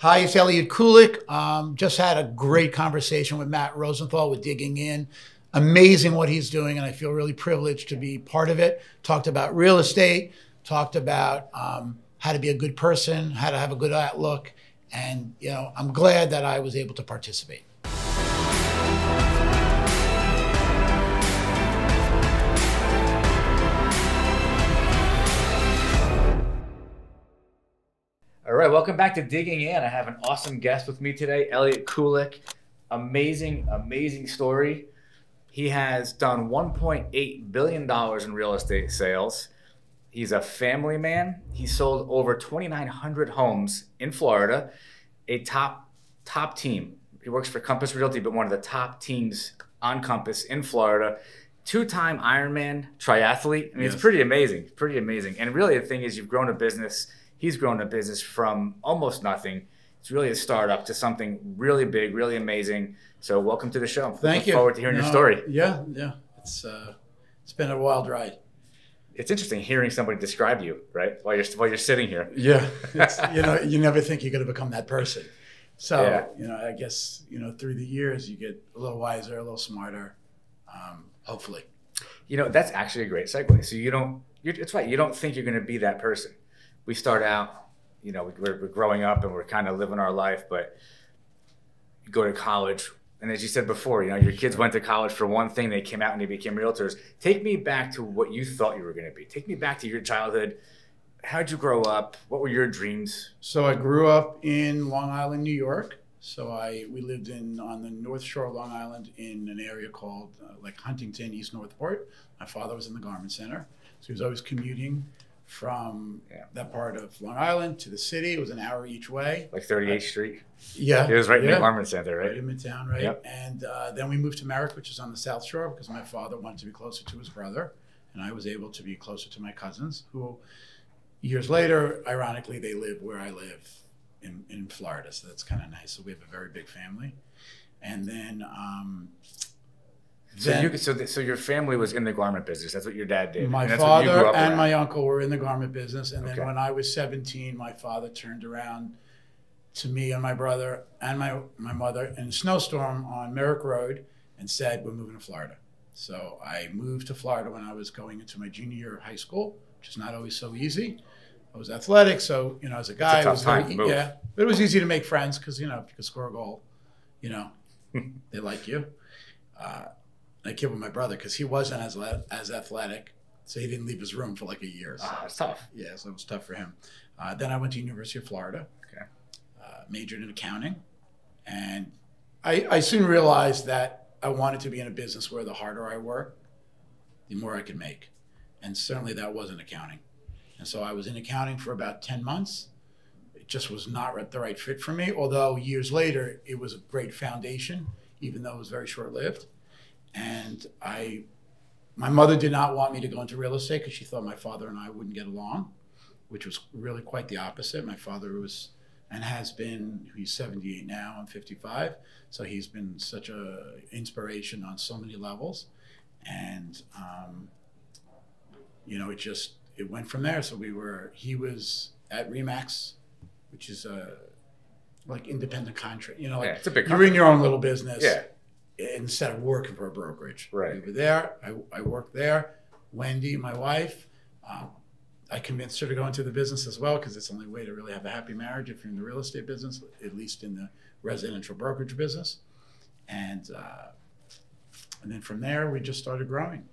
Hi, it's Elliot Koolik. Just had a great conversation with Matt Rosenthal with Digging In. Amazing what he's doing, and I feel really privileged to be part of it. Talked about real estate, talked about how to be a good person, how to have a good outlook, and I'm glad that I was able to participate. All right, welcome back to Digging In. I have an awesome guest with me today, Elliot Koolik. Amazing, amazing story. He has done $1.8 billion in real estate sales. He's a family man. He sold over 2,900 homes in Florida, a top team. He works for Compass Realty, but one of the top teams on Compass in Florida. Two-time Ironman triathlete. I mean, It's pretty amazing, pretty amazing. And really the thing is you've grown a business. He's grown a business from almost nothing. It's really a startup to something really big, really amazing. So welcome to the show. Thank you. Look forward to hearing your story. Yeah. It's been a wild ride. It's interesting hearing somebody describe you, right? While you're sitting here. Yeah. You never think you're going to become that person. So, I guess, through the years you get a little wiser, a little smarter, hopefully. That's actually a great segue. So it's right. You don't think you're going to be that person. We start out, we're growing up and we're kind of living our life, but you go to college. And as you said before, your kids went to college for one thing, they came out and they became realtors. Take me back to what you thought you were going to be. Take me back to your childhood. How'd you grow up? What were your dreams? So I grew up in Long Island, New York. So we lived on the North Shore of Long Island in an area called like Huntington, East Northport. My father was in the garment center. So he was always commuting from that part of Long Island to the city. It was an hour each way. Like 38th Street? Yeah. It was right in the garment center, right? Right in Midtown, right? Yep. And then we moved to Merrick, which is on the South Shore, because my father wanted to be closer to his brother, and I was able to be closer to my cousins, who years later, ironically, they live where I live in Florida, so that's kind of nice. So we have a very big family. And then... So your family was in the garment business. That's what your dad did. My father and my uncle were in the garment business. And then when I was 17, my father turned around to me and my brother and my mother in a snowstorm on Merrick Road and said, "We're moving to Florida." So I moved to Florida when I was going into my junior year of high school, which is not always so easy. I was athletic, so as a guy, it was but it was easy to make friends because if you could score a goal, they like you. I kid with my brother because he wasn't as athletic, so he didn't leave his room for like a year. So. It's tough. Yeah, so it was tough for him. Then I went to University of Florida, majored in accounting, and I soon realized that I wanted to be in a business where the harder I work, the more I could make, and certainly that wasn't accounting. And so I was in accounting for about 10 months. It just was not the right fit for me, although years later it was a great foundation, even though it was very short-lived. And my mother did not want me to go into real estate because she thought my father and I wouldn't get along, which was really quite the opposite. My father was and has been, he's 78 now, I'm 55. So he's been such a inspiration on so many levels. And, it went from there. So he was at Remax, which is like independent contract, it's a big you're in your own little business. Yeah. Instead of working for a brokerage. Right. We were there. I worked there. Wendy, my wife, I convinced her to go into the business as well because it's the only way to really have a happy marriage if you're in the real estate business, at least in the residential brokerage business. And then from there, we just started growing.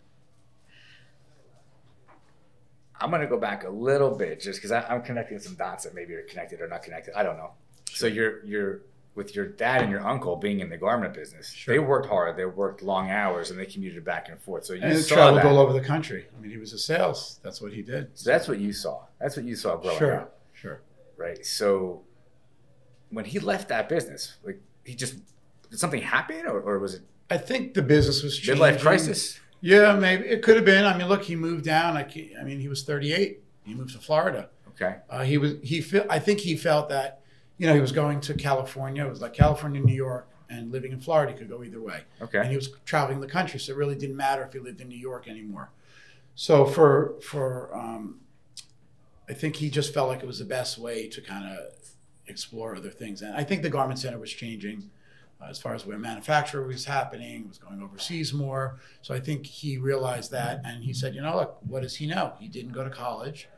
I'm going to go back a little bit just because I'm connecting some dots that maybe are connected or not connected. I don't know. Sure. So you're with your dad and your uncle being in the garment business, They worked hard. They worked long hours and they commuted back and forth. So you saw traveled all over the country. I mean, he was a sales. That's what he did. So that's what you saw. That's what you saw growing up. Sure. Right. So when he left that business, did something happen or was it? I think the business was changing. Midlife crisis? Yeah, maybe. It could have been. I mean, look, he moved down. He was 38. He moved to Florida. Okay. I think he felt that, he was going to California. It was like California, New York, and living in Florida. He could go either way. Okay. And he was traveling the country, so it really didn't matter if he lived in New York anymore. So I think he just felt like it was the best way to kind of explore other things. And I think the garment center was changing as far as where manufacturer was happening, was going overseas more. So I think he realized that, and he said, look, what does he know? He didn't go to college.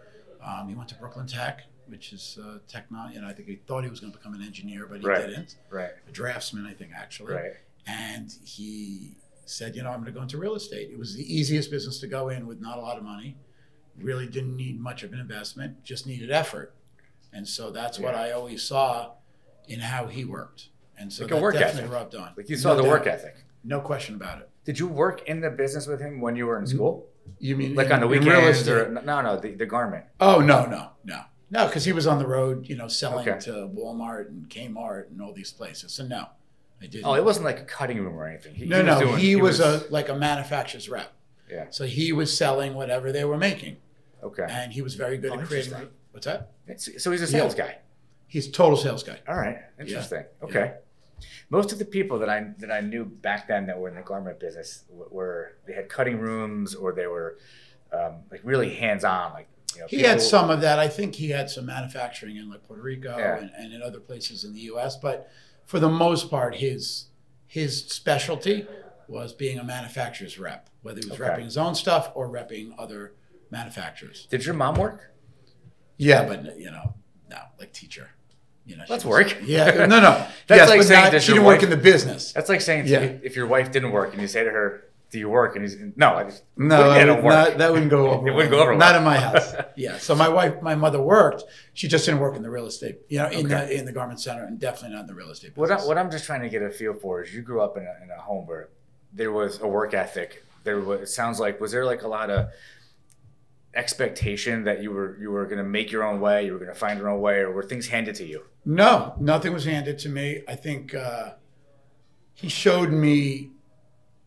He went to Brooklyn Tech, which is technology, and I think he thought he was going to become an engineer, but he didn't. Right. A draftsman, I think, actually. Right. And he said, I'm going to go into real estate. It was the easiest business to go in with not a lot of money. Really didn't need much of an investment, just needed effort. And so that's what I always saw in how he worked. And so like that a work definitely ethic. rubbed on. Like you saw the work ethic. No question about it. Did you work in the business with him when you were in school? You mean like on the weekends or no, the garment? Oh, no, because he was on the road, selling to Walmart and Kmart and all these places. So no, I didn't. Oh, it wasn't like a cutting room or anything. He was like a manufacturer's rep. Yeah. So he was selling whatever they were making. Okay. And he was very good at creating. What's that? So he's a sales guy. He's a total sales guy. All right. Interesting. Yeah. Okay. Yeah. Most of the people that I knew back then that were in the garment business they had cutting rooms or they were like really hands-on. Like he had some of that. I think he had some manufacturing in like Puerto Rico and in other places in the U.S. But for the most part, his specialty was being a manufacturer's rep, whether he was repping his own stuff or repping other manufacturers. Did your mom work? Yeah, but no, like teacher. Let's work. Yeah, no. That's like saying she didn't work in the business. That's like saying if your wife didn't work and you say to her, "Do you work?" and I don't work. That wouldn't go over. It wouldn't go over. Not in my house. Yeah. So my mother worked. She just didn't work in the real estate. in the garment center, and definitely not in the real estate business. What I'm just trying to get a feel for is you grew up in a home where there was a work ethic. It sounds like was there like a lot of expectation that you were going to make your own way, you were going to find your own way, or were things handed to you? No, nothing was handed to me. I think he showed me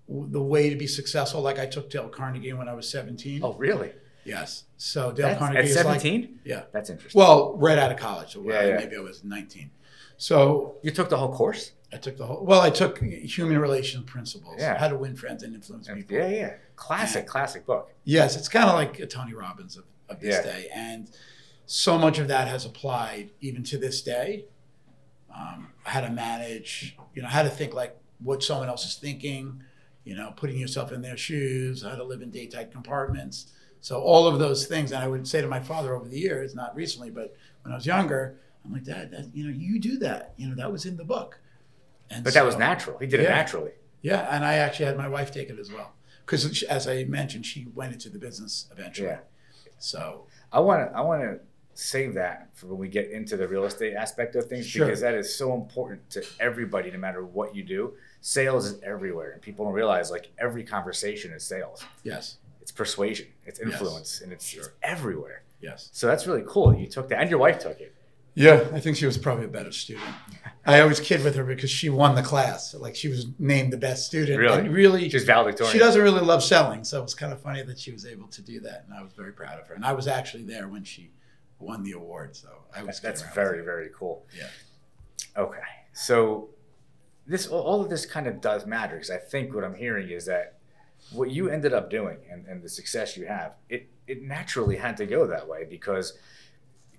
the way to be successful. Like I took Dale Carnegie when I was 17. Oh, really? Yes. So Dale Carnegie at 17? Yeah. That's interesting. Well, right out of college. So maybe I was 19. So you took the whole course? I took human relations principles, how to win friends and influence people. Yeah. Classic book. Yes, it's kind of like a Tony Robbins of this day. And so much of that has applied even to this day. How to manage, how to think like what someone else is thinking, putting yourself in their shoes, how to live in day-tight compartments. So all of those things, and I would say to my father over the years, not recently, but when I was younger, I'm like, Dad, you do that. That was in the book. But that was natural. He did it naturally. Yeah, and I actually had my wife take it as well. Because as I mentioned, she went into the business eventually. Yeah. So I want to save that for when we get into the real estate aspect of things, because that is so important to everybody, no matter what you do. Sales is everywhere, and people don't realize like every conversation is sales. Yes. It's persuasion, it's influence, and it's everywhere. Yes. So that's really cool that you took that, and your wife took it. Yeah, I think she was probably a better student. I always kid with her because she won the class. Like she was named the best student. Really? And really, she's valedictorian. She doesn't really love selling, so it was kind of funny that she was able to do that, and I was very proud of her. And I was actually there when she won the award, so I was. That's very, very cool. Yeah. Okay, so all of this kind of does matter, because I think what I'm hearing is that what you ended up doing and the success you have, it naturally had to go that way because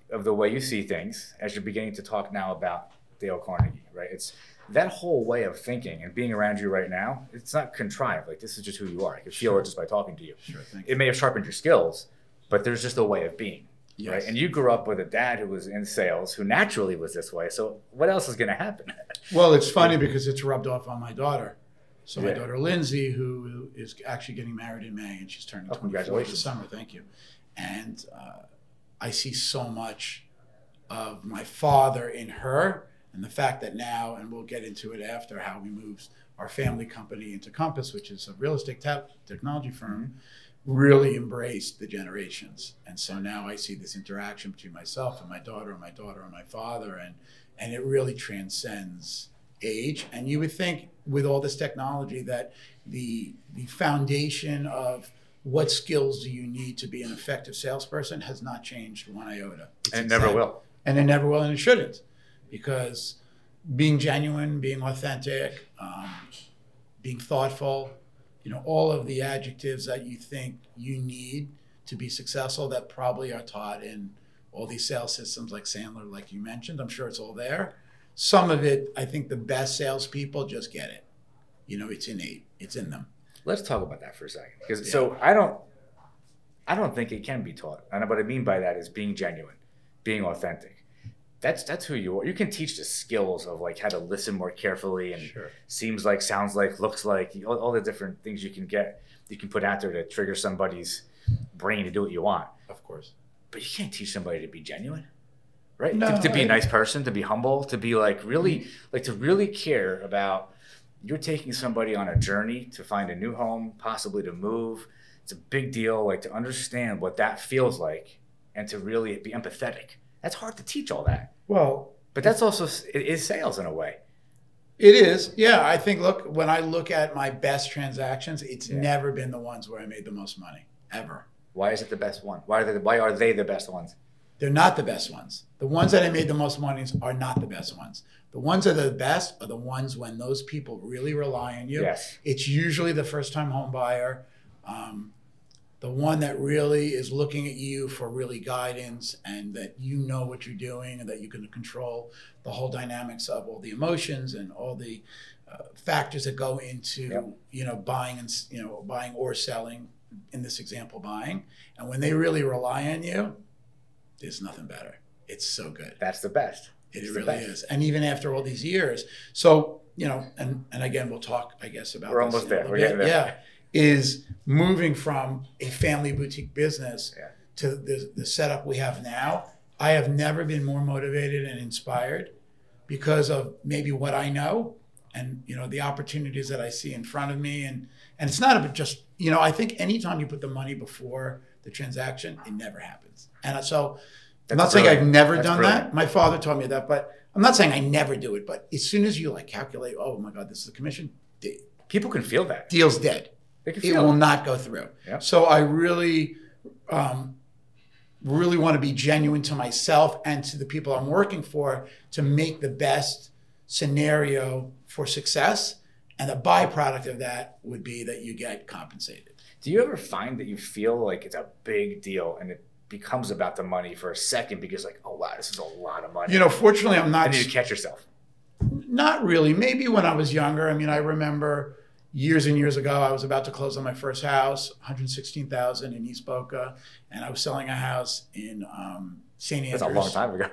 of the way you see things, as you're beginning to talk now about Dale Carnegie, right? It's that whole way of thinking and being around you right now, it's not contrived. Like, this is just who you are. I can feel it just by talking to you. Sure, thank you. It may have sharpened your skills, but there's just a way of being, right? And you grew up with a dad who was in sales, who naturally was this way. So what else is going to happen? Well, it's funny because it's rubbed off on my daughter. So my daughter, Lindsay, who is actually getting married in May, and she's turning 24 this summer. Thank you. And I see so much of my father in her, and the fact that now, and we'll get into it after, how we moved our family company into Compass, which is a real estate technology firm, really embraced the generations. And so now I see this interaction between myself and my daughter and my daughter and my father, and it really transcends age. And you would think with all this technology that the foundation of what skills do you need to be an effective salesperson has not changed one iota. And it never will. And it never will, and it shouldn't. Because being genuine, being authentic, being thoughtful, all of the adjectives that you think you need to be successful that probably are taught in all these sales systems like Sandler, like you mentioned. I'm sure it's all there. Some of it, I think the best salespeople just get it. You know, it's innate. It's in them. Let's talk about that for a second. Because so I don't think it can be taught. And what I mean by that is being genuine, being authentic. That's who you are. You can teach the skills of like how to listen more carefully and seems like, sounds like, looks like, all the different things you can put out there to trigger somebody's brain to do what you want. Of course. But you can't teach somebody to be genuine, right? No, to be a nice person, to be humble, to be like really, like to really care about, you're taking somebody on a journey to find a new home, possibly to move. It's a big deal, like to understand what that feels like and to really be empathetic. That's hard to teach all that. Well, but that's also, it is sales in a way. It is. Yeah. I think, look, when I look at my best transactions, it's never been the ones where I made the most money, ever. Why is it the best one? Why are they the best ones? They're not the best ones. The ones that I made the most money are not the best ones. The ones that are the best are the ones when those people really rely on you. Yes. It's usually the first-time home buyer, the one that really is looking at you for really guidance and that you know what you're doing and that you can control the whole dynamics of all the emotions and all the factors that go into buying and buying or selling. In this example, buying. And when they really rely on you, there's nothing better. It's so good. That's the best. It really is. And even after all these years. So, and again, we'll talk, I guess, about We're almost there. We're getting there. Yeah. Is moving from a family boutique business to the setup we have now. I have never been more motivated and inspired because of maybe what I know and, the opportunities that I see in front of me. And it's not about just, I think anytime you put the money before the transaction, it never happens. And so I'm not saying I've never done that. My father taught me that, but I'm not saying I never do it. But as soon as you calculate, oh my God, this is a commission, people can feel that. Deal's dead. It will not go through. Yep. So I really want to be genuine to myself and to the people I'm working for to make the best scenario for success. And the byproduct of that would be that you get compensated. Do you ever find that you feel like it's a big deal and it becomes about the money for a second because oh wow, this is a lot of money? Fortunately, I'm not. And you catch yourself. Not really. Maybe when I was younger. I mean, I remember years and years ago, I was about to close on my first house, $116,000 in East Boca, and I was selling a house in St. Andrews. That's a long time ago.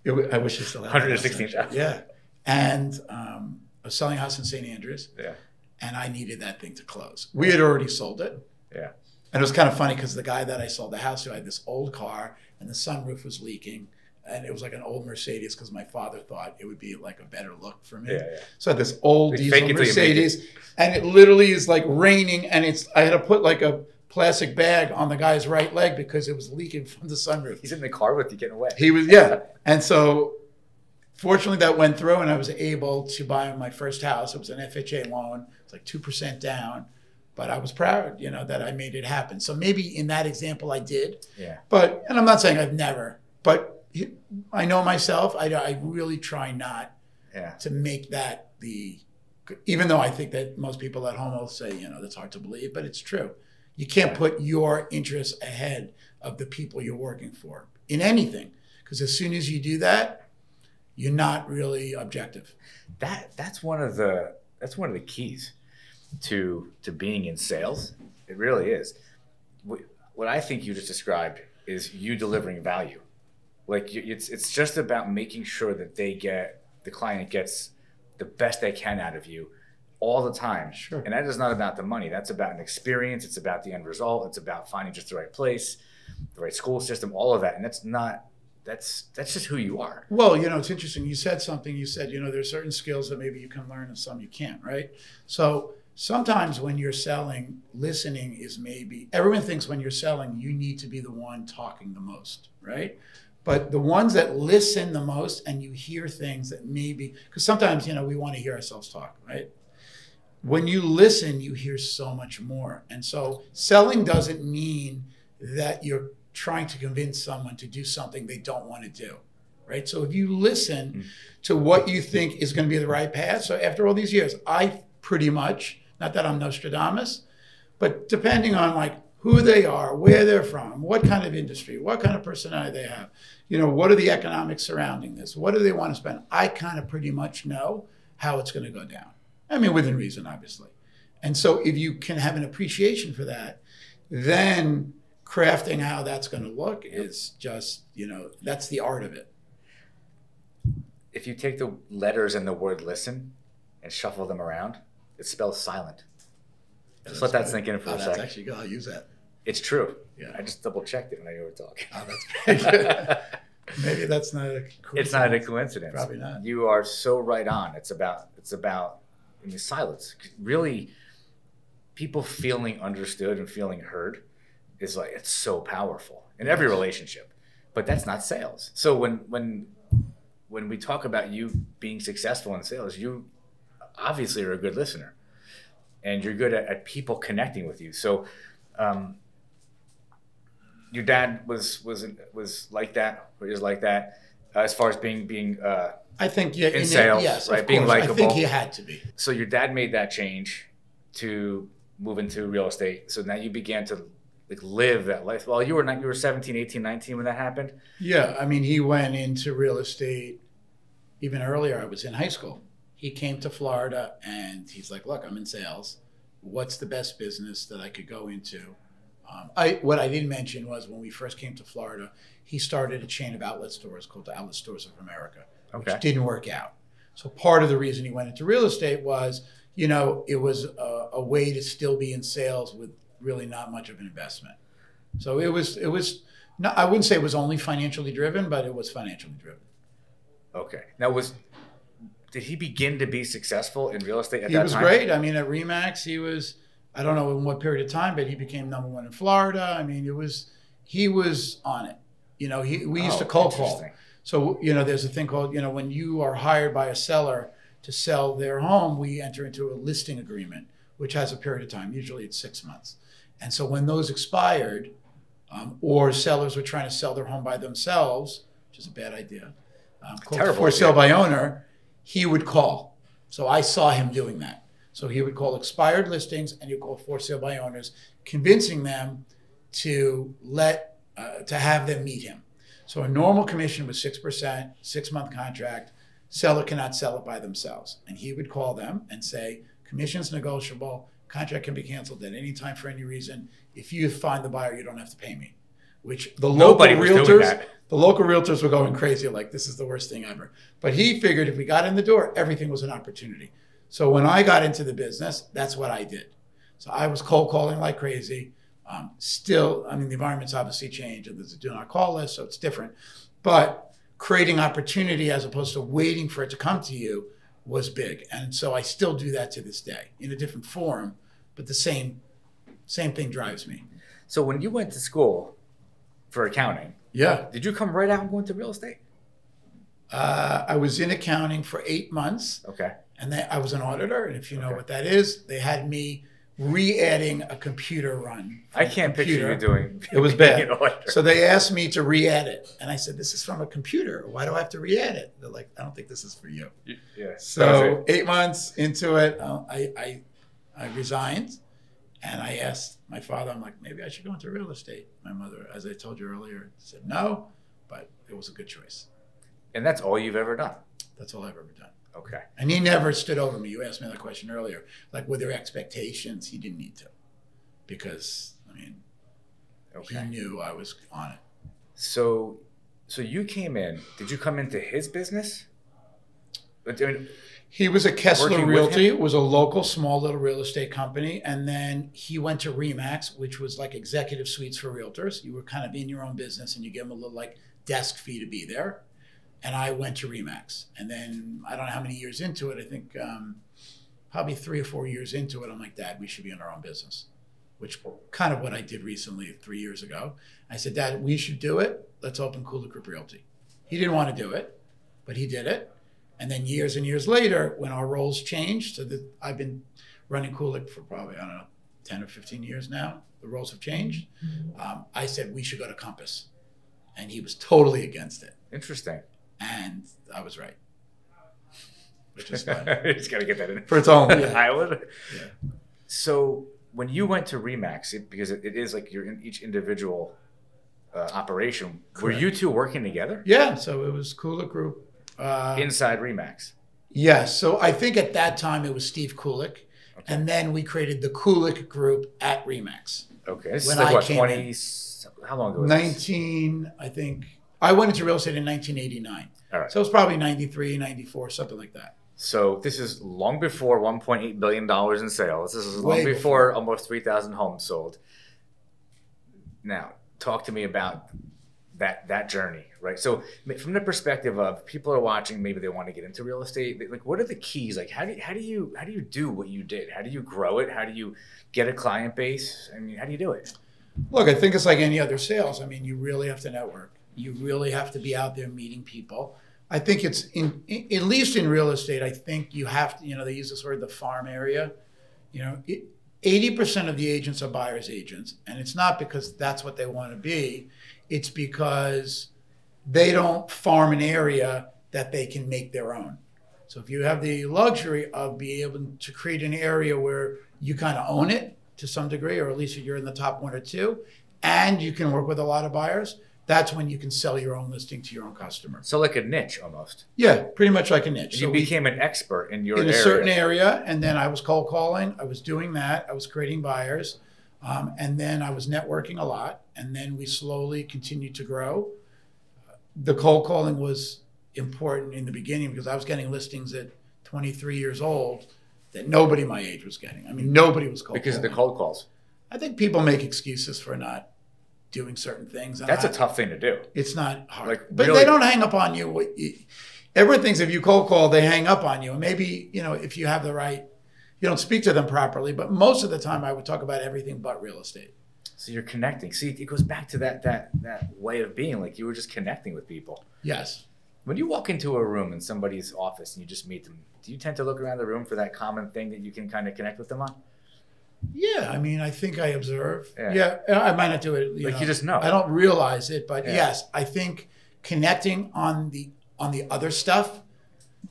Yeah. I wish it still had $116,000. Yeah. And I was selling a house in St. Andrews. Yeah. And I needed that thing to close. We had already sold it. Yeah. And it was kind of funny because the guy that I sold the house to had this old car and the sunroof was leaking. And it was like an old Mercedes because my father thought it would be like a better look for me. Yeah, yeah. So I had this old diesel Mercedes and it literally is like raining and I had to put like a plastic bag on the guy's right leg because it was leaking from the sunroof. He's in the car with you getting wet. He was, yeah. And so fortunately that went through and I was able to buy my first house. It was an FHA loan. It's like 2% down. But I was proud, that I made it happen. So maybe in that example I did. Yeah. And I'm not saying I've never, but I know myself. I really try not to make that even though I think that most people at home will say, that's hard to believe, but it's true. You can't put your interests ahead of the people you're working for in anything. Because as soon as you do that, you're not really objective. That's one of the keys to being in sales. It really is. What I think you just described is you delivering value. It's just about making sure that the client gets the best they can out of you all the time. Sure. And that is not about the money. That's about an experience. It's about the end result. It's about finding just the right place, the right school system, all of that. And that's just who you are. Well, it's interesting. You said something. You said, there's certain skills that maybe you can learn and some you can't, right? So sometimes when you're selling, listening is maybe, everyone thinks when you're selling, you need to be the one talking the most, right? But the ones that listen the most and you hear things that maybe, because sometimes, we want to hear ourselves talk, right? When you listen, you hear so much more. And so selling doesn't mean that you're trying to convince someone to do something they don't want to do, right? So if you listen to what you think is going to be the right path. So after all these years, I pretty much, not that I'm Nostradamus, but depending on who they are, where they're from, what kind of industry, what kind of personality they have. You know, what are the economics surrounding this? What do they want to spend? I kind of pretty much know how it's going to go down. I mean, within reason, obviously. And so if you can have an appreciation for that, then crafting how that's going to look is just, you know, that's the art of it. If you take the letters in the word listen and shuffle them around, it spells silent. Just let that sink in for a second. That's actually good. I'll use that. It's true. Yeah. I just double checked it when you were talking. Oh, that's very good. Maybe that's not a coincidence. It's not a coincidence. Probably not. You are so right on. It's about I mean, silence. Really, people feeling understood and feeling heard is like, it's so powerful in every relationship. But that's not sales. So when we talk about you being successful in sales, you obviously are a good listener, and you're good at people connecting with you. So, your dad was like that, or is like that, as far as being I think in sales, yes, right? Of Being course. likable. I think he had to be. So your dad made that change to move into real estate. So now you began to like live that life. Well, you were 17, 18, 19 when that happened. Yeah, I mean, he went into real estate even earlier. I was in high school. He came to Florida and he's like, look, I'm in sales. What's the best business that I could go into? What I didn't mention was when we first came to Florida, he started a chain of outlet stores called the Outlet Stores of America, which didn't work out. So part of the reason he went into real estate was, you know, it was a way to still be in sales with really not much of an investment. So it was not, I wouldn't say it was only financially driven, but it was financially driven. Okay. Now did he begin to be successful in real estate at that time? He was great. I mean, at Remax, he was, I don't know in what period of time, but he became #1 in Florida. I mean, he was on it. You know, we used to cold call. So, you know, there's a thing called, you know, when you are hired by a seller to sell their home, we enter into a listing agreement, which has a period of time. Usually it's 6 months. And so when those expired, or sellers were trying to sell their home by themselves, which is a bad idea, called for sale by owner, he would call. So I saw him doing that. So he would call expired listings and he'd call for sale by owners, convincing them to have them meet him. So a normal commission was 6%, 6-month contract. Seller cannot sell it by themselves. And he would call them and say, commission's negotiable, contract can be canceled at any time for any reason. If you find the buyer, you don't have to pay me. Which the local realtors were going crazy, like this is the worst thing ever. But he figured if we got in the door, everything was an opportunity. So when I got into the business, that's what I did. So I was cold calling like crazy. Still, I mean, the environment's obviously changed and there's a do not call list, so it's different. But creating opportunity as opposed to waiting for it to come to you was big. And so I still do that to this day in a different form, but the same thing drives me. So when you went to school for accounting, did you come right out and go into real estate? I was in accounting for 8 months. Okay. And then I was an auditor. And if you know what that is, they had me re-adding a computer run. I can't picture you doing it. Was bad. So they asked me to re-add it. And I said, this is from a computer. Why do I have to re-add it? They're like, I don't think this is for you. Yeah. So 8 months into it, I resigned. And I asked my father, I'm like, maybe I should go into real estate. My mother, as I told you earlier, said no, but it was a good choice. And that's all you've ever done? That's all I've ever done. Okay. And he never stood over me. You asked me that question earlier. Like, were there expectations? He didn't need to. Because, I mean, he knew I was on it. So you came in. Did you come into his business? I mean, he was a Kessler Realty. It was a local, small little real estate company. And then he went to Remax, which was like executive suites for realtors. You were kind of in your own business and you give them a little like desk fee to be there. And I went to Remax. And then I don't know how many years into it. I think probably 3 or 4 years into it, I'm like, Dad, we should be in our own business, which kind of what I did recently 3 years ago. I said, Dad, we should do it. Let's open Koolik Group Realty. He didn't want to do it, but he did it. And then years and years later, when our roles changed, so that I've been running Koolik for probably, I don't know, 10 or 15 years now. The roles have changed. I said, we should go to Compass. And he was totally against it. Interesting. And I was right. Which is fun. Just got to get that in. For its own. Yeah. I would. Yeah. So when you went to Remax, because it is like you're in each individual operation, Correct. were you two working together? Yeah, so it was Koolik Group. Inside Remax? Yes, so I think at that time it was Steve Koolik, and then we created the Koolik Group at Remax. Okay, this When is like I what, came 20, how long ago was 19, I think. I went into real estate in 1989. All right. So it was probably 93, 94, something like that. So this is long before $1.8 billion in sales. This is long Way before almost 3,000 homes sold. Now, talk to me about that journey, right? So from the perspective of people are watching, maybe they want to get into real estate. Like, what are the keys? Like, how do you do what you did? How do you grow it? How do you get a client base? I mean, how do you do it? Look, I think it's like any other sales. I mean, you really have to network. You really have to be out there meeting people. I think it's at least in real estate, I think you have to, they use this word, the farm area. 80% of the agents are buyer's agents. And it's not because that's what they want to be. It's because they don't farm an area that they can make their own. So if you have the luxury of being able to create an area where you kind of own it to some degree, or at least you're in the top 1 or 2, and you can work with a lot of buyers, that's when you can sell your own listing to your own customer. So like a niche almost. Yeah, pretty much like a niche. So you became an expert in your area. In a certain area, and then I was cold calling. I was doing that. I was creating buyers. And then I was networking a lot. And then we slowly continued to grow. The cold calling was important in the beginning because I was getting listings at 23 years old that nobody my age was getting. I mean, nobody was cold calling. Because of the cold calls. I think people make excuses for not doing certain things. And that's a tough thing to do. It's not hard. Like, but really, they don't hang up on you. Everyone thinks if you cold call, they hang up on you. And maybe, if you have the right, you don't speak to them properly. But most of the time, I would talk about everything but real estate. So you're connecting. See, it goes back to that way of being. Like you were just connecting with people. Yes. When you walk into a room in somebody's office and you just meet them, do you tend to look around the room for that common thing that you can kind of connect with them on? Yeah, I mean, I think I observe. Yeah, I might not do it. You just know. I don't realize it, but yes, I think connecting on the other stuff.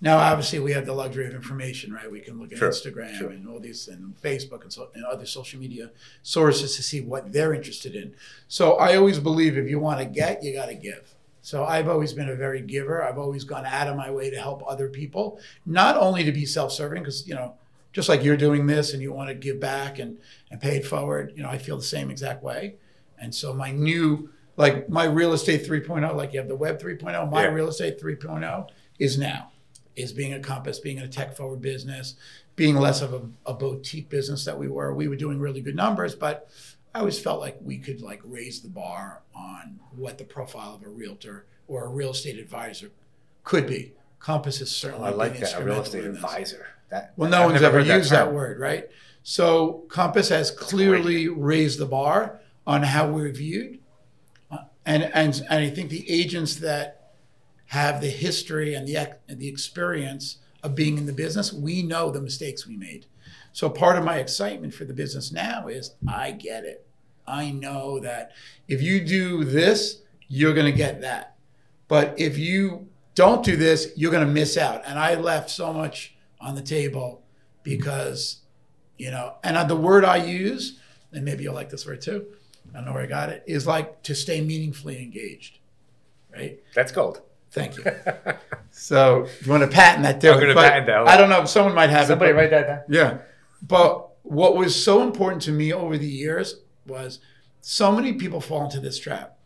Now, obviously, we have the luxury of information, right? We can look at Instagram and all these, and Facebook and other social media sources to see what they're interested in. So I always believe if you want to get, you got to give. So I've always been a very giver. I've always gone out of my way to help other people, not only to be self-serving, because just like you're doing this and you want to give back and pay it forward, I feel the same exact way. And so my real estate 3.0, like you have the web 3.0, my real estate 3.0 is being a Compass, being in a tech forward business, being less of a boutique business that we were. We were doing really good numbers, but I always felt like we could raise the bar on what the profile of a realtor or a real estate advisor could be. Compass is certainly I like that, a real estate advisor. No one's ever used that word, right? So Compass has clearly raised the bar on how we're viewed. And I think the agents that have the history and the experience of being in the business, we know the mistakes we made. So part of my excitement for the business now is I get it. I know that if you do this, you're going to get that. But if you don't do this, you're going to miss out. And I left so much on the table because, and the word I use, and maybe you'll like this word too, I don't know where I got it, is to stay meaningfully engaged, right? That's gold. Thank you. So if you want to patent that, do it. I'm going to patent that. I don't know. Someone might have Somebody write that down. Yeah. But what was so important to me over the years was so many people fall into this trap.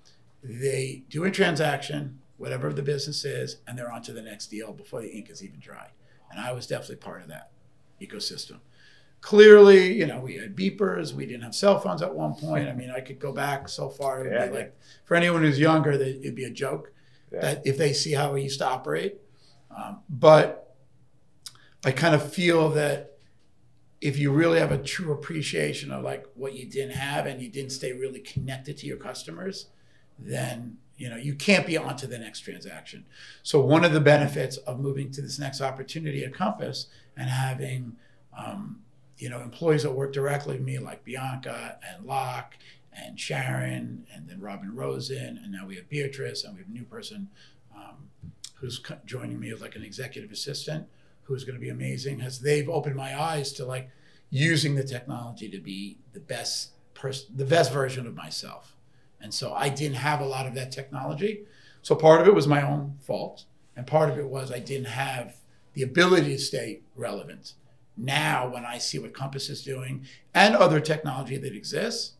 They do a transaction, whatever the business is, and they're on to the next deal before the ink is even dry. And I was definitely part of that ecosystem. Clearly, we had beepers. We didn't have cell phones at one point. I mean, I could go back so far. It would be for anyone who's younger, it'd be a joke that if they see how we used to operate. But I kind of feel that if you really have a true appreciation of what you didn't have and you didn't stay really connected to your customers, then you can't be on to the next transaction. So one of the benefits of moving to this next opportunity at Compass and having employees that work directly with me like Bianca and Locke and Sharon and then Robin Rosen, and now we have Beatrice, and we have a new person who's joining me as an executive assistant who's going to be amazing. They've opened my eyes to using the technology to be the best version of myself. And so I didn't have a lot of that technology. So part of it was my own fault. And part of it was I didn't have the ability to stay relevant. Now, when I see what Compass is doing and other technology that exists,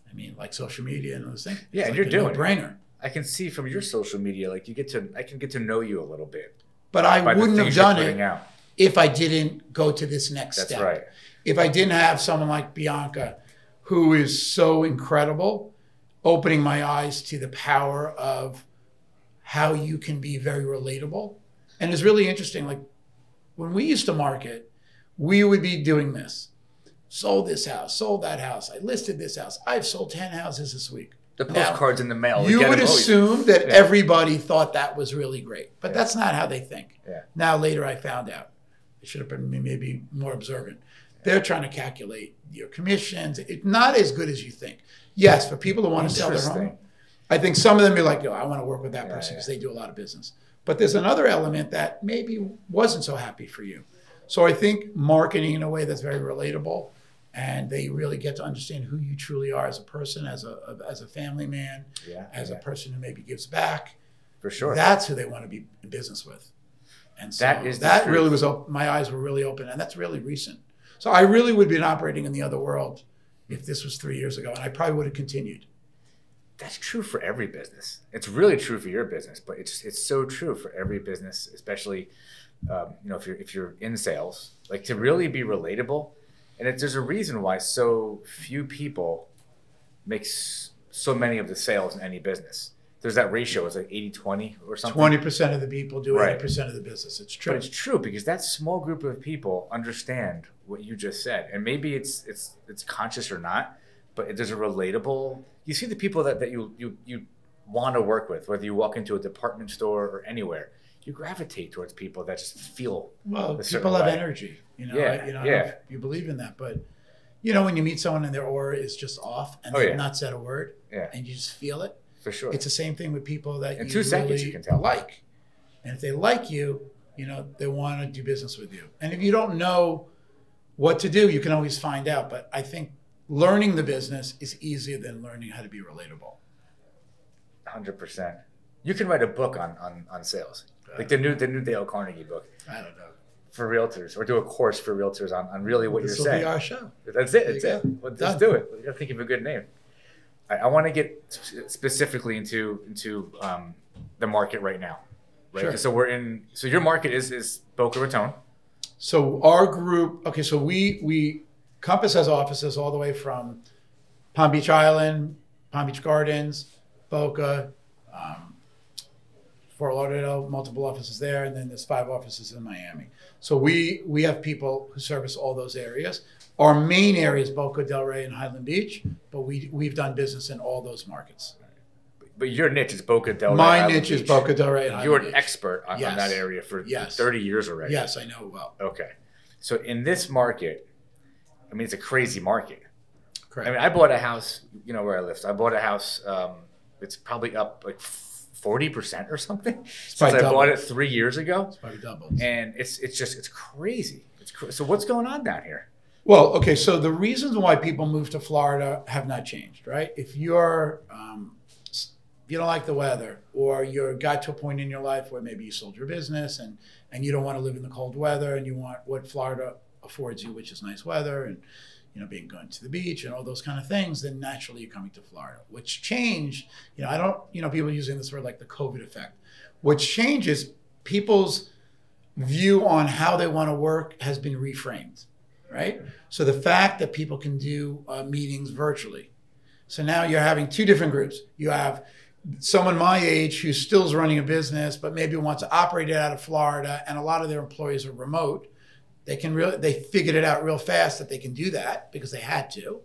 I mean, like social media and those things. Yeah, and like you're doing it. No-brainer. I can see from your social media, like I can get to know you a little bit. But I wouldn't have done it if I didn't go to this next step. That's right. If I didn't have someone like Bianca, who is so incredible, opening my eyes to the power of how you can be very relatable. And it's really interesting. Like when we used to market, we would be doing this. Sold this house, sold that house. I listed this house. I've sold 10 houses this week. The postcards in the mail. You would assume that everybody thought that was really great, but that's not how they think. Yeah. Now, later I found out. I should have been maybe more observant. They're trying to calculate your commissions. It's not as good as you think. Yes, for people who want to sell their home, I think some of them be like, I want to work with that person because they do a lot of business. But there's another element that maybe wasn't so happy for you. So I think marketing in a way that's very relatable, and they really get to understand who you truly are as a person, as a family man, as a person who maybe gives back. For sure. That's who they want to be in business with. And so that really was, my eyes were really open, and that's really recent. So I really would have been operating in the other world if this was 3 years ago, and I probably would have continued. That's true for every business. It's really true for your business, but it's so true for every business, especially if you're in sales, like to really be relatable. And there's a reason why so few people make so many of the sales in any business. There's that ratio. It's like 80-20 or something. 20% of the people do 80% of the business. It's true. But it's true because that small group of people understand what you just said. And maybe it's conscious or not, but there's a relatable. You see the people that you want to work with, whether you walk into a department store or anywhere. You gravitate towards people that just feel people have energy, if you believe in that. But, when you meet someone and their aura is just off and they've not said a word and you just feel it. For sure. It's the same thing with people that in you 2 seconds really you can tell. Like. And if they like you, they want to do business with you. And if you don't know what to do, you can always find out. But I think learning the business is easier than learning how to be relatable. 100%. You can write a book on sales. Like the new Dale Carnegie book. I don't know. For realtors, or do a course for realtors on really what you're saying. This will be our show. That's it. That's it. Well, let's do it. We got to think of a good name. I want to get specifically into the market right now. Right. Sure. So your market is Boca Raton. So our group. Okay. So Compass has offices all the way from Palm Beach Island, Palm Beach Gardens, Boca. Fort Lauderdale, multiple offices there, and then there's 5 offices in Miami. So we have people who service all those areas. Our main area is Boca Del Rey and Highland Beach, but we've done business in all those markets. But your niche is Boca Del Rey. My niche is Boca Del Rey and Highland Beach. You're an expert on that area for 30 years already. Yes, I know it well. Okay. So in this market, I mean, it's a crazy market. Correct. I mean, I bought a house, where I live. So I bought a house, it's probably up like 40% or something since I bought it 3 years ago. It's probably doubled. And it's crazy. So what's going on down here? Well, okay. So the reasons why people move to Florida have not changed, right? If you're, you don't like the weather, or you got to a point in your life where maybe you sold your business and you don't want to live in the cold weather and you want what Florida affords you, which is nice weather and, going to the beach and all those kind of things, then naturally you're coming to Florida. What's changed, people using this word like the COVID effect. What's changed is people's view on how they want to work has been reframed, right? So the fact that people can do meetings virtually. So now you're having 2 different groups. You have someone my age who still is running a business, but maybe wants to operate it out of Florida, and a lot of their employees are remote. They figured it out real fast that they can do that because they had to.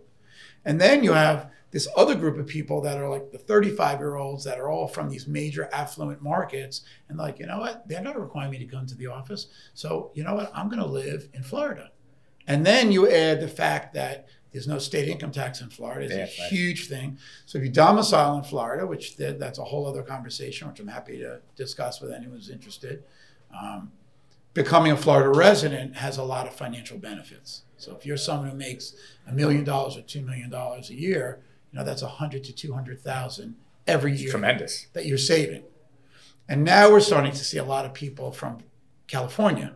And then you have this other group of people that are like the 35-year-olds that are all from these major affluent markets. And like, they're not requiring me to come to the office. So I'm going to live in Florida. And then you add the fact that there's no state income tax in Florida. It's a huge thing. So if you domicile in Florida, which that's a whole other conversation, which I'm happy to discuss with anyone who's interested. becoming a Florida resident has a lot of financial benefits. So if you're someone who makes $1 million or $2 million a year, that's 100 to 200,000 every year. Tremendous. That you're saving. And now we're starting to see a lot of people from California.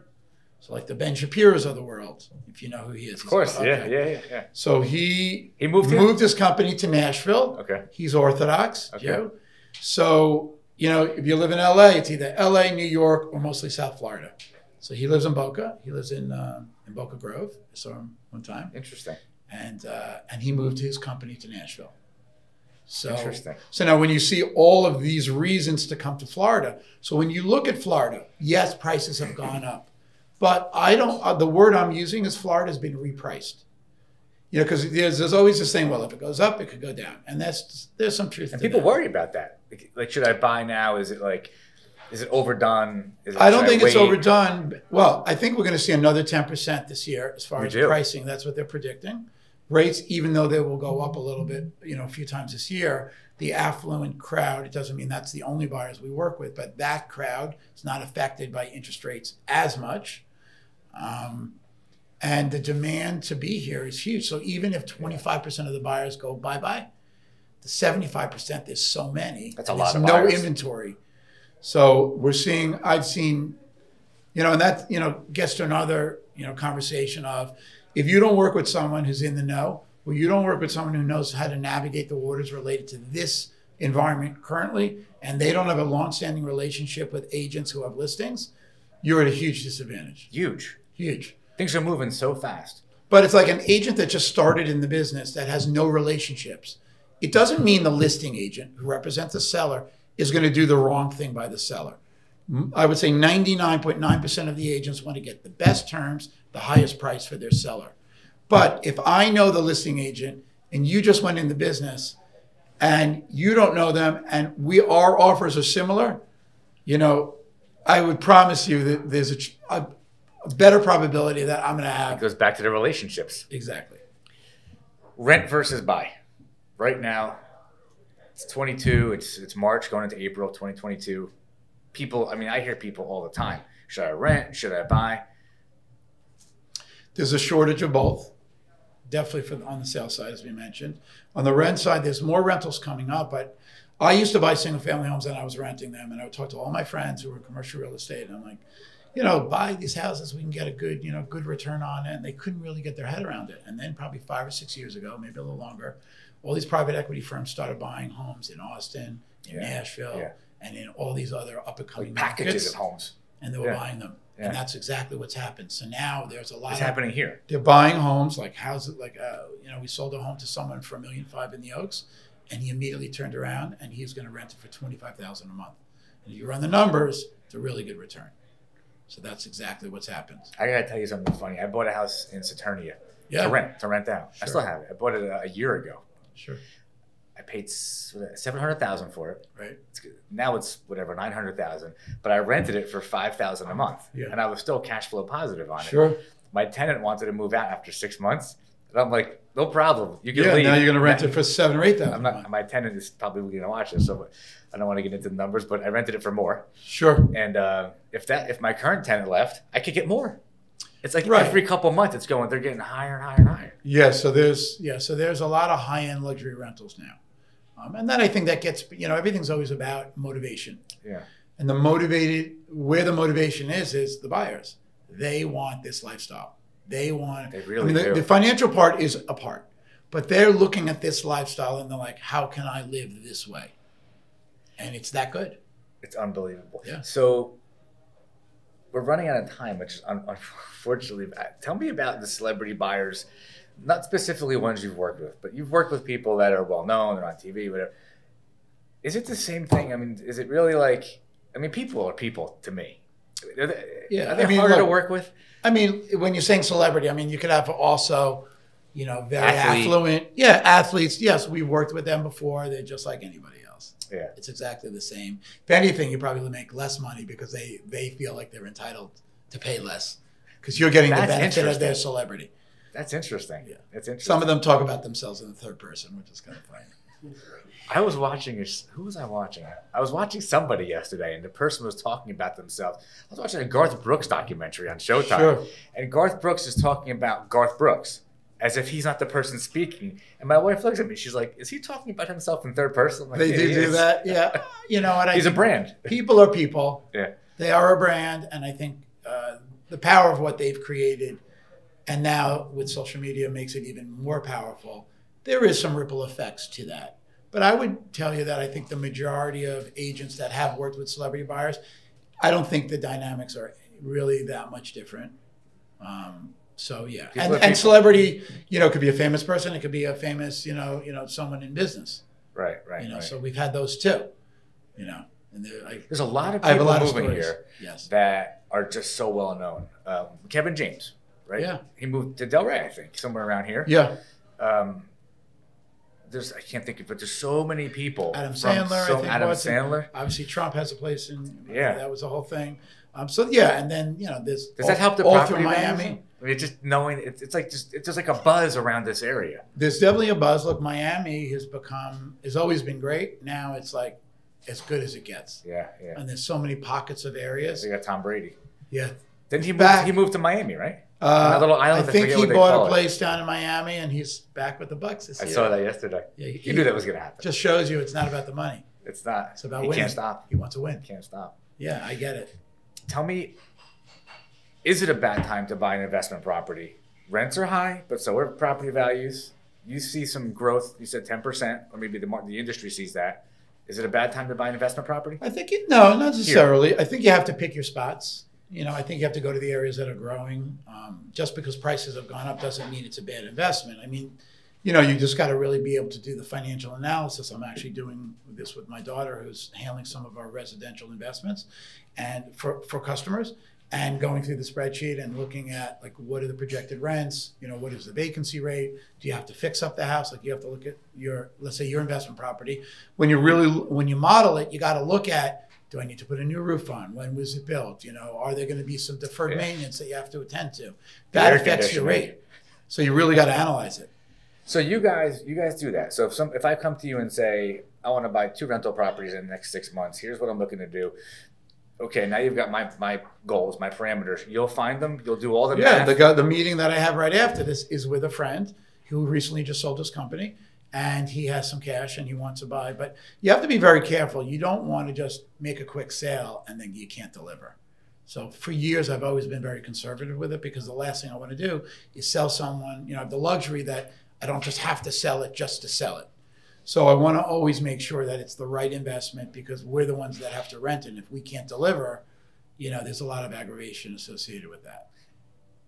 So like the Ben Shapiro's of the world, if you know who he is. Of course, yeah. So he moved his company to Nashville. Okay. He's Orthodox, okay. Joe. So, if you live in LA, it's either LA, New York, or mostly South Florida. So he lives in Boca. He lives in Boca Grove. I saw him one time. Interesting. And he moved his company to Nashville. So, interesting. So now when you see all of these reasons to come to Florida, so when you look at Florida, yes, prices have gone up. But the word I'm using is Florida has been repriced. Because there's always this thing, well, if it goes up, it could go down. And there's some truth to that. And people worry about that. Like, should I buy now? Is it overdone? I don't think it's overdone. Well, I think we're going to see another 10% this year as far as pricing. That's what they're predicting. Rates, even though they will go up a little bit, a few times this year, the affluent crowd, it doesn't mean that's the only buyers we work with, but that crowd is not affected by interest rates as much. And the demand to be here is huge. So even if 25% of the buyers go bye-bye, the 75%, there's so many. That's a lot of buyers. No inventory. So I've seen, and that, gets to another, conversation of, if you don't work with someone who's in the know, or you don't work with someone who knows how to navigate the waters related to this environment currently, and they don't have a long-standing relationship with agents who have listings, you're at a huge disadvantage. Huge. Things are moving so fast. But it's like an agent that just started in the business that has no relationships. It doesn't mean the listing agent who represents the seller is going to do the wrong thing by the seller. I would say 99.9% of the agents want to get the best terms, the highest price for their seller. But if I know the listing agent and you just went in the business and you don't know them and our offers are similar, I would promise you that there's a better probability that I'm going to have. It goes back to the relationships. Exactly. Rent versus buy. Right now, it's 22. It's March going into April 2022. I hear people all the time. Should I rent? Should I buy? There's a shortage of both. Definitely on the sales side, as we mentioned. On the rent side, there's more rentals coming up, but I used to buy single-family homes and I was renting them, and I would talk to all my friends who were in commercial real estate, and I'm like, buy these houses, we can get a good return on it, and they couldn't really get their head around it. And then probably 5 or 6 years ago, maybe a little longer, all these private equity firms started buying homes in Austin, in Nashville, and in all these other up-and-coming packages of homes. And they were buying them. Yeah. And that's exactly what's happened. So now there's a lot. It's happening here. They're buying homes like houses. Like we sold a home to someone for $1.5 million in the Oaks, and he immediately turned around and he's going to rent it for $25,000 a month. And if you run the numbers, it's a really good return. So that's exactly what's happened. I gotta tell you something funny. I bought a house in Saturnia to rent out. Sure. I still have it. I bought it a year ago. Sure. I paid $700,000 for it. Right. Now it's whatever, $900,000. But I rented it for $5,000 a month, and I was still cash flow positive on it. Sure. My tenant wanted to move out after 6 months, and I'm like, no problem. You can leave. Now you're going to rent it for $7,000 or $8,000. My tenant is probably going to watch this, so I don't want to get into the numbers. But I rented it for more. Sure. And if my current tenant left, I could get more. It's like every couple of months, they're getting higher and higher and higher. Yeah. So there's a lot of high-end luxury rentals now. And then I think that gets, everything's always about motivation. Yeah. And where the motivation is the buyers. They want this lifestyle. They really do. The financial part is a part, but they're looking at this lifestyle and they're like, how can I live this way? And it's that good. It's unbelievable. Yeah. So we're running out of time, which is unfortunately, tell me about the celebrity buyers. Not specifically ones you've worked with, but you've worked with people that are well-known, they're on TV, whatever. Is it the same thing? I mean, is it really people are people to me. Are they harder to work with? I mean, when you're saying celebrity, you could have also, very affluent. Yeah, athletes. Yes, we've worked with them before. They're just like anybody else. Yeah. It's exactly the same. If anything, you probably make less money because they feel like they're entitled to pay less because you're getting the benefit of their celebrity. That's interesting. Yeah. That's interesting. Some of them talk about themselves in the third person, which is kind of funny. I was watching, who was I watching? I was watching somebody yesterday, and the person was talking about themselves. I was watching a Garth Brooks documentary on Showtime. Sure. And Garth Brooks is talking about Garth Brooks as if he's not the person speaking. And my wife looks at me, she's like, is he talking about himself in third person? Like, they do that, yeah. You know what? He's a brand. People are people. Yeah. They are a brand, and I think the power of what they've created, and now with social media makes it even more powerful. There is some ripple effects to that. But I would tell you that I think the majority of agents that have worked with celebrity buyers, I don't think the dynamics are really that much different. So yeah, and celebrity, you know, could be a famous person. It could be a famous, you know, someone in business. Right. You know, right. So we've had those too. You know, and there's a lot of people moving here that are just so well known. Kevin James, right? Yeah. He moved to Delray, I think, somewhere around here. Yeah. I can't think of it, but there's so many people. Adam Sandler, I think. Adam Sandler. Obviously, Trump has a place in. Yeah. That was the whole thing. So yeah, and then you know this. Does that help the all property through Miami? Values? I mean, just knowing it's just like a buzz around this area. There's definitely a buzz. Look, Miami has always been great. Now it's like as good as it gets. Yeah. And there's so many pockets of areas. They got Tom Brady. Yeah. Then he moved to Miami, right? A little island. I think he bought a place down in Miami, and he's back with the Bucks this year. I saw that yesterday. Yeah, he knew that was going to happen. Just shows you it's not about the money. It's not. It's about winning. He can't stop. He wants to win. Can't stop. Yeah, I get it. Tell me, is it a bad time to buy an investment property? Rents are high, but so are property values. You see some growth. You said 10%, or maybe the industry sees that. Is it a bad time to buy an investment property? I think no, not necessarily. Here. I think you have to pick your spots. You know, I think you have to go to the areas that are growing. Just because prices have gone up doesn't mean it's a bad investment. I mean, you know, you just got to really be able to do the financial analysis. I'm actually doing this with my daughter, who's handling some of our residential investments, and for customers, and going through the spreadsheet and looking at like what are the projected rents. You know, what is the vacancy rate? Do you have to fix up the house? Like you have to look at let's say your investment property. When you model it, you got to look at. Do I need to put a new roof on? When was it built? You know, are there going to be some deferred maintenance that you have to attend to? That affects your rate. So you really got to analyze it. So you guys do that. So if I come to you and say, I want to buy 2 rental properties in the next 6 months, here's what I'm looking to do. Okay, now you've got my goals, my parameters. You'll find them. You'll do all the math. The meeting that I have right after this is with a friend who recently just sold his company. And he has some cash and he wants to buy. But you have to be very careful. You don't want to just make a quick sale and then you can't deliver. So for years, I've always been very conservative with it because the last thing I want to do is sell someone, you know, I have the luxury that I don't just have to sell it just to sell it. So I want to always make sure that it's the right investment because we're the ones that have to rent it. And if we can't deliver, you know, there's a lot of aggravation associated with that.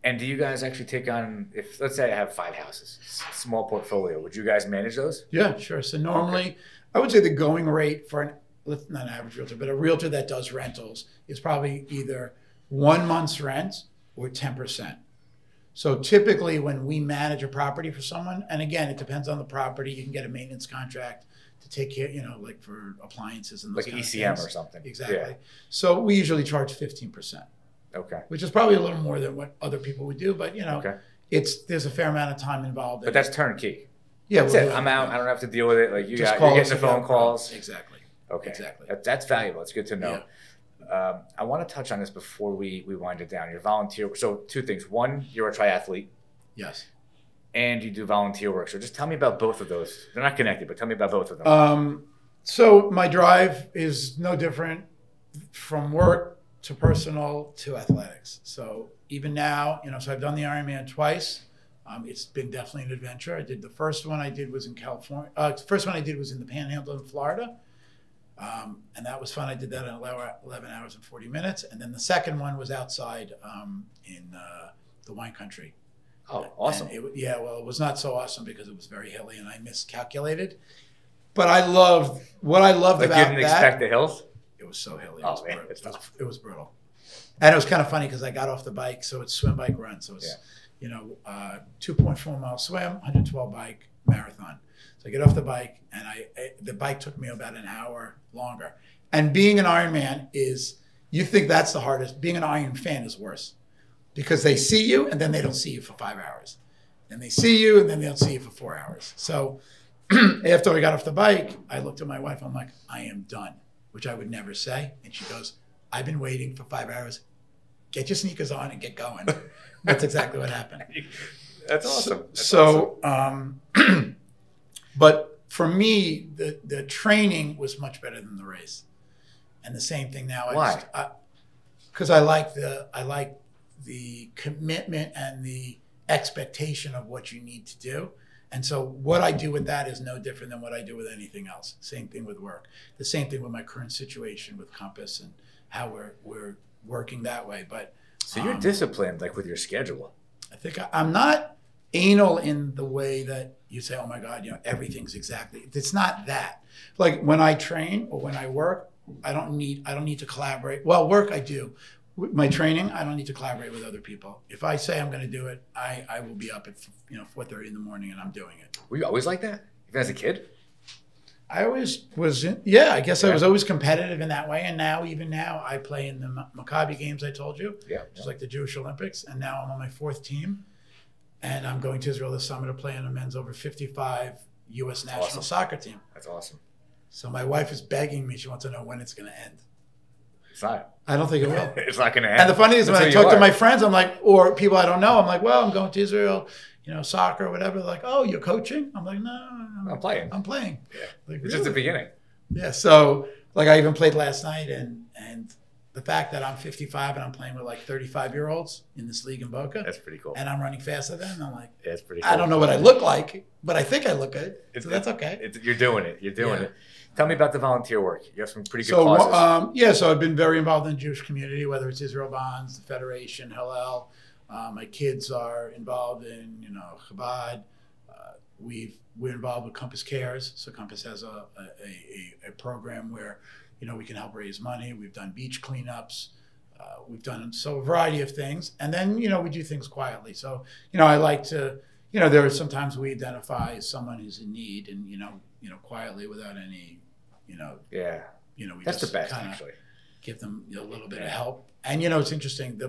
And do you guys actually take on, if let's say I have 5 houses, small portfolio, would you guys manage those? Yeah, sure. So normally, I would say the going rate for not an average realtor, but a realtor that does rentals is probably either 1 month's rent or 10%. So typically when we manage a property for someone, and again, it depends on the property, you can get a maintenance contract to take care, you know, like for appliances and those like kind ECM of things. Or something. Exactly. Yeah. So we usually charge 15%. Okay. Which is probably a little more than what other people would do, but you know, there's a fair amount of time involved. But that's turnkey. Yeah, that's it. I'm out. I don't have to deal with it. Like you're getting the phone calls. Exactly. Okay. Exactly. That's valuable. It's good to know. Yeah. I want to touch on this before we wind it down. You're volunteer. So 2 things. One, you're a triathlete. Yes. And you do volunteer work. So just tell me about both of those. They're not connected, but tell me about both of them. So my drive is no different from work to personal to athletics. So even now, you know, so I've done the Ironman twice. It's been definitely an adventure. The first one I did was in California. First one I did was in the Panhandle in Florida. And that was fun. I did that in 11 hours and 40 minutes. And then the second one was outside in the wine country. Oh, awesome. It was not so awesome because it was very hilly and I miscalculated. But what I loved about that. You didn't expect the hills? It was so hilly. It was brutal. And it was kind of funny because I got off the bike, so it's swim, bike, run. So it's, 2.4 mile swim, 112 bike, marathon. So I get off the bike, and the bike took me about an hour longer. And being an Ironman you think that's the hardest. Being an Iron fan is worse because they see you, and then they don't see you for 5 hours. And they see you, and then they don't see you for 4 hours. So after I got off the bike, I looked at my wife. I'm like, I am done, which I would never say. And she goes, I've been waiting for 5 hours. Get your sneakers on and get going. That's exactly what happened. That's awesome. That's awesome. But for me, the training was much better than the race. And the same thing now. Why? Because I like the commitment and the expectation of what you need to do. And so what I do with that is no different than what I do with anything else. Same thing with work. The same thing with my current situation with Compass and how we're working that way. But so you're disciplined, like with your schedule. I think I'm not anal in the way that you say, oh my God, everything's exactly. It's not that. Like when I train or when I work, I don't need to collaborate. Well, work I do. With my training, I don't need to collaborate with other people. If I say I'm going to do it, I will be up at 4:30 in the morning and I'm doing it. Were you always like that? Even as a kid? I always was. I guess I was always competitive in that way. And even now, I play in the Maccabi games I told you, just like the Jewish Olympics. And now I'm on my 4th team, and I'm going to Israel this summer to play in a men's over 55 U.S. national soccer team. That's awesome. So my wife is begging me. She wants to know when it's going to end. It's not. I don't think it will. It's not going to end. And the funny is when I talk to my friends, I'm like, or people I don't know, I'm like, well, I'm going to Israel, soccer or whatever. They're like, oh, you're coaching? I'm like, no. I'm playing. Yeah. Like, it's just the beginning. Yeah. So like I even played last night and the fact that I'm 55 and I'm playing with like 35-year-olds in this league in Boca. That's pretty cool. And I'm running faster than them. I'm like, that's pretty cool. I don't know what I look like, but I think I look good. So that's okay. You're doing it. You're doing it. Tell me about the volunteer work. You have some pretty good causes. So I've been very involved in the Jewish community, whether it's Israel Bonds, the Federation, Hillel. My kids are involved in, Chabad. We're involved with Compass Cares. So Compass has a program where, we can help raise money. We've done beach cleanups. We've done a variety of things. And then, we do things quietly. So, I like to, there are sometimes we identify someone who's in need and, quietly without any, we that's just the best, actually. Give them a little bit of help. And, it's interesting.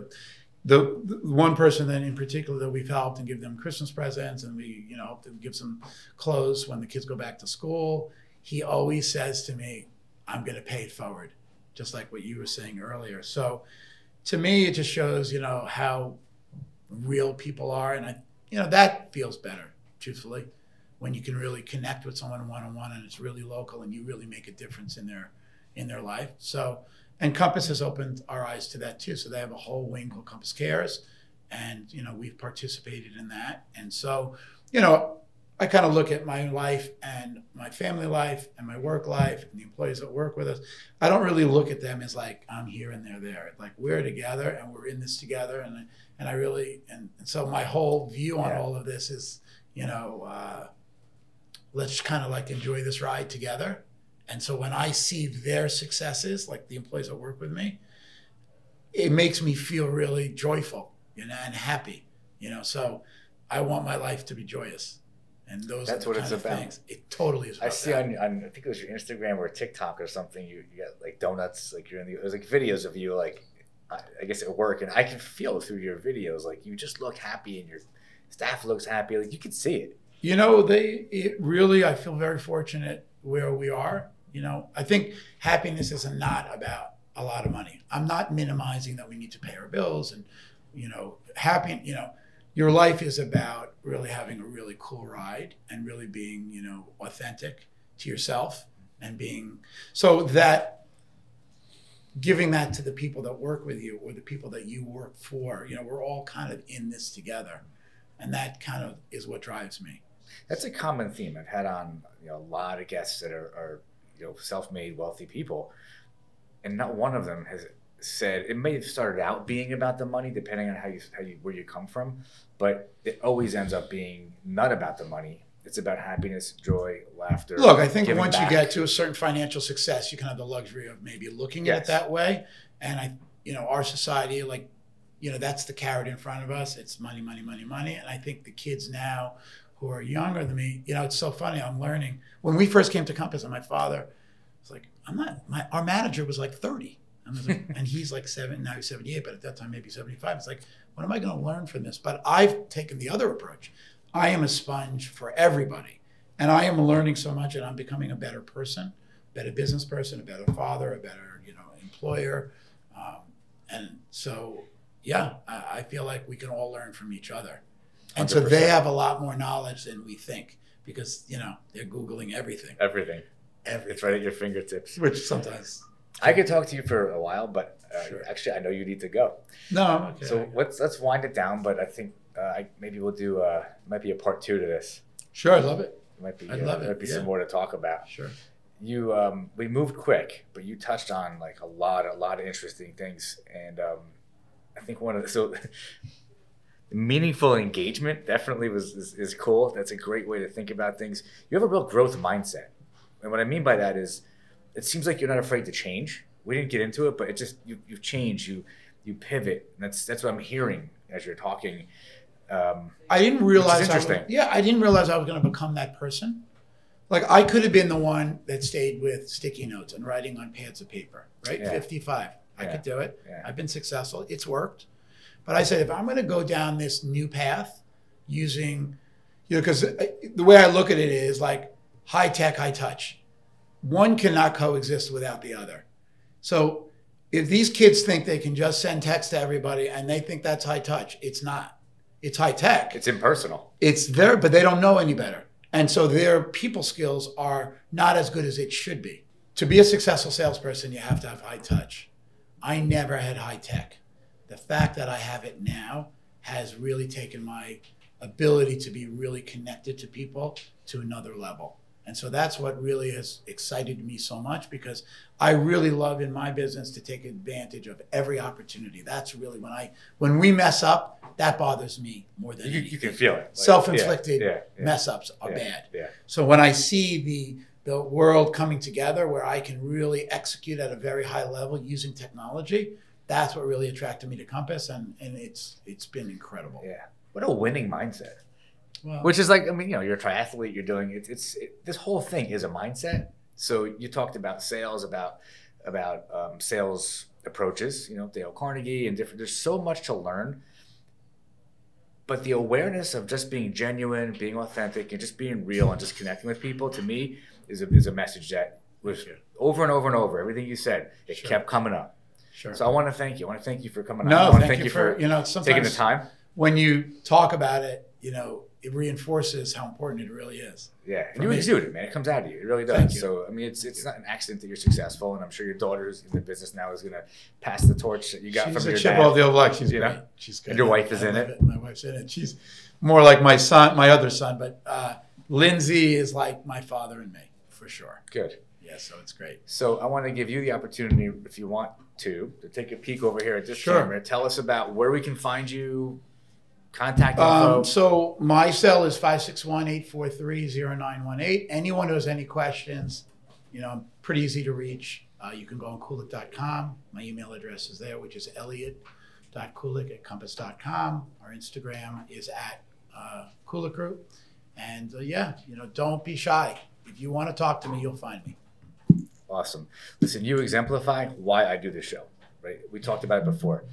The one person that in particular that we've helped and give them Christmas presents and we, help them give some clothes when the kids go back to school. He always says to me, I'm going to pay it forward, just like what you were saying earlier. So to me, it just shows, how real people are. And that feels better, truthfully, when you can really connect with someone one-on-one and it's really local and you really make a difference in their life. So, and Compass has opened our eyes to that too. So they have a whole wing called Compass Cares and, we've participated in that. And so, I kind of look at my life and my family life and my work life and the employees that work with us. I don't really look at them as like, I'm here and they're there. Like we're together and we're in this together. And I really, and so my whole view on all of this is, let's kind of like enjoy this ride together. And so when I see their successes, like the employees that work with me, it makes me feel really joyful, and happy, so I want my life to be joyous. And that's what it's about. Things. It totally is about I see on, I think it was your Instagram or TikTok or something, you got like donuts, like it was like videos of you, like, I guess at work. And I can feel through your videos, like you just look happy and your staff looks happy. Like you can see it. I feel very fortunate where we are. I think happiness is not about a lot of money. I'm not minimizing that we need to pay our bills and, your life is about really having a really cool ride and really being, authentic to yourself and being, so that giving that to the people that work with you or the people that you work for, we're all kind of in this together. And that kind of is what drives me. That's a common theme. I've had on, a lot of guests that are self-made wealthy people. And not one of them has said, it may have started out being about the money, depending on where you come from, but it always ends up being not about the money. It's about happiness, joy, laughter. Look, I think once you get to a certain financial success, you can have the luxury of maybe looking at it that way. And our society, like, that's the carrot in front of us. It's money, money, money, money. And I think the kids now who are younger than me, it's so funny. I'm learning. When we first came to Compass, and my father was like, our manager was like 30. And he's like now he's 78, but at that time maybe 75. It's like, what am I going to learn from this? But I've taken the other approach. I am a sponge for everybody. And I am learning so much, and I'm becoming a better person, better business person, a better father, a better, employer. And so, yeah, I feel like we can all learn from each other. And 100%. So they have a lot more knowledge than we think because, they're Googling everything. Everything. It's right at your fingertips. Which sometimes. I could talk to you for a while, but sure. Actually, I know you need to go. No, I'm okay. So let's wind it down, but I think maybe we'll do, might be a part 2 to this. Sure, I love it. I'd love it. Might be some more to talk about. Sure. You, we moved quick, but you touched on like a lot of interesting things, and I think meaningful engagement definitely is cool. That's a great way to think about things. You have a real growth mindset, and what I mean by that is, it seems like you're not afraid to change. We didn't get into it, but it just you change, you pivot. And that's what I'm hearing as you're talking. I didn't realize. I didn't realize I was going to become that person. Like I could have been the one that stayed with sticky notes and writing on pads of paper, right? Yeah. 55. I could do it. Yeah. I've been successful. It's worked. But I said, if I'm going to go down this new path using, because the way I look at it is like high tech, high touch. One cannot coexist without the other. So if these kids think they can just send text to everybody and they think that's high touch, it's not. It's high tech. It's impersonal. But they don't know any better. And so their people skills are not as good as it should be. To be a successful salesperson, you have to have high touch. I never had high tech. The fact that I have it now has really taken my ability to be really connected to people to another level. And so that's what really has excited me so much, because I really love in my business to take advantage of every opportunity. That's really when we mess up, that bothers me more than anything. You can feel it. Like, self-inflicted mess ups are bad. Yeah. So when I see the world coming together where I can really execute at a very high level using technology, that's what really attracted me to Compass, and it's been incredible. Yeah. What a winning mindset. Well, which is like, you're a triathlete, you're doing it. This whole thing is a mindset. So you talked about sales, about sales approaches, Dale Carnegie and different, there's so much to learn. But the awareness of just being genuine, being authentic, and just being real and just connecting with people, to me, is a message that was over and over and over. Everything you said, it kept coming up. Sure. So I want to thank you. I want to thank you for coming on. I want to thank you for taking the time. When you talk about it, it reinforces how important it really is. Yeah, and you exude it, man. It comes out of you. It really does. Thank you. So, it's not an accident that you're successful, and I'm sure your daughter's in the business now is going to pass the torch that you got from your dad. She's a chip off the old block. She's great. She's good. And your wife is in it. My wife's in it. She's more like my other son, but Lindsay is like my father and me, for sure. Good. Yeah, so it's great. So I want to give you the opportunity, if you want to take a peek over here at this camera. Tell us about where we can find you, contact info. So my cell is 561-843-0918. Anyone who has any questions, I'm pretty easy to reach. You can go on Koolik.com. My email address is there, which is elliot.koolik@compass.com. Our Instagram is @Koolik Group. And don't be shy. If you want to talk to me, you'll find me. Awesome. Listen, you exemplify why I do this show, right? We talked about it before.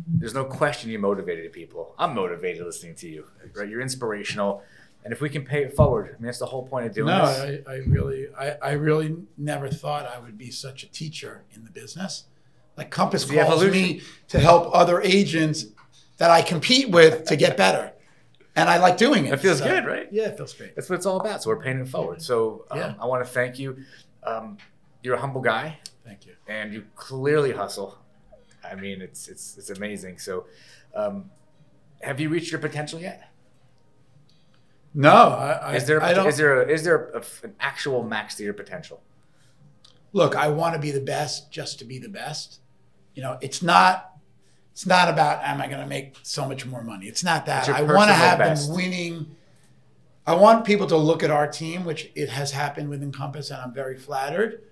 There's no question you're motivated people. I'm motivated listening to you, right? You're inspirational. And if we can pay it forward, that's the whole point of doing this. I really never thought I would be such a teacher in the business. Like Compass calls me to help other agents that I compete with to get better. And I like doing it. It feels good, right? Yeah, it feels great. That's what it's all about. So we're paying it forward. So I want to thank you. You're a humble guy. Thank you. And you clearly hustle. I mean, it's amazing. So have you reached your potential yet? No, Is there an actual max to your potential? Look, I want to be the best just to be the best. It's not about, am I going to make so much more money? It's not that. I want to have them winning. I want people to look at our team, which it has happened within Compass, and I'm very flattered.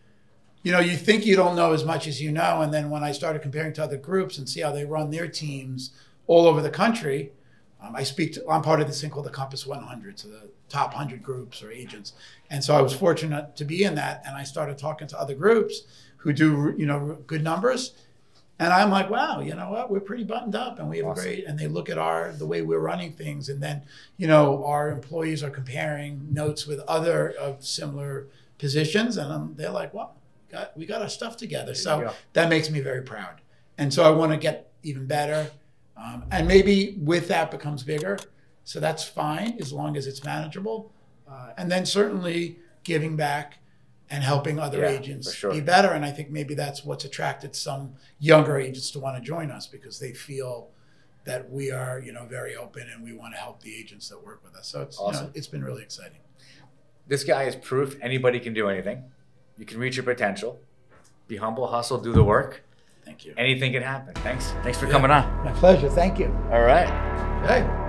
You think you don't know as much as you know, and then when I started comparing to other groups and see how they run their teams all over the country, I'm part of this thing called the Compass 100, so the top 100 groups or agents. And so I was fortunate to be in that, and I started talking to other groups who do, good numbers. And I'm like, wow, you know what? We're pretty buttoned up and we have Awesome. a great, and they look at the way we're running things. And then, you know, our employees are comparing notes with other of similar positions. And they're like, well, we got our stuff together. So that makes me very proud. And so I want to get even better. And maybe with that becomes bigger. So that's fine as long as it's manageable. And then certainly giving back and helping other agents be better. And I think maybe that's what's attracted some younger agents to want to join us, because they feel that we are, you know, very open and we want to help the agents that work with us. So it's, awesome. You know, it's been really exciting. This guy is proof anybody can do anything. You can reach your potential. Be humble, hustle, do the work. Thank you. Anything can happen. Thanks for coming on. My pleasure. Thank you. All right. Hey.